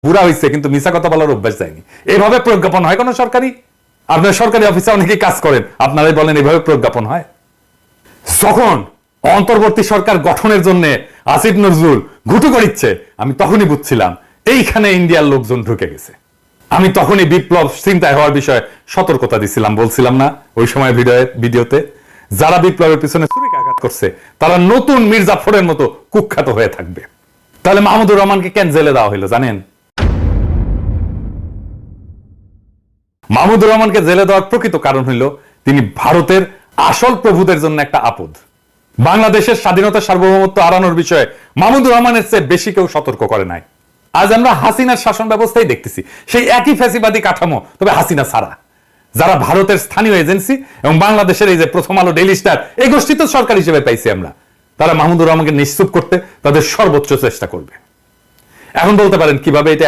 বুড়া হয়েছে কিন্তু মিছা কথা বলার অভ্যাস যায়নি। এভাবে প্রজ্ঞাপন হয় কোন সরকারি? আপনার সরকারি অফিসে অনেকে কাজ করেন, আপনারাই বলেন এভাবে প্রজ্ঞাপন হয়? যখন অন্তর্বর্তী সরকার গঠনের জন্য আসিফ নজরুল ঘুটু করিচ্ছে, আমি তখনই বুঝছিলাম এইখানে ইন্ডিয়ার লোকজন ঢুকে গেছে। আমি তখনই বিপ্লব চিন্তায় হওয়ার বিষয়ে সতর্কতা দিছিলাম, বলছিলাম না ওই সময় ভিডিওতে, যারা বিপ্লবের পিছনে ছুরিকাঘাত করছে তারা নতুন মির্জাফরের মতো কুখ্যাত হয়ে থাকবে। তাহলে মাহমুদুর রহমানকে কেন জেলে দেওয়া হইলো জানেন? মাহমুদুর রহমানকে জেলে দেওয়ার প্রকৃত কারণ হইল তিনি ভারতের আসল প্রভুদের জন্য একটা আপদ। বাংলাদেশের স্বাধীনতা সার্বভৌমত্ব হারানোর বিষয়ে মাহমুদুর রহমানের চেয়ে বেশি কেউ সতর্ক করে নাই। আজ আমরা হাসিনার শাসন ব্যবস্থাই দেখতেছি, সেই একই ফ্যাসিবাদী কাঠামো, তবে হাসিনা ছাড়া। যারা ভারতের স্থানীয় এজেন্সি এবং বাংলাদেশের এই যে প্রথম আলো, ডেইলি স্টার, এই গোষ্ঠী তো সরকার হিসেবে পাইছি আমরা, তারা মাহমুদুর রহমানকে নিশ্চুপ করতে তাদের সর্বোচ্চ চেষ্টা করবে। এখন বলতে পারেন কিভাবে এটা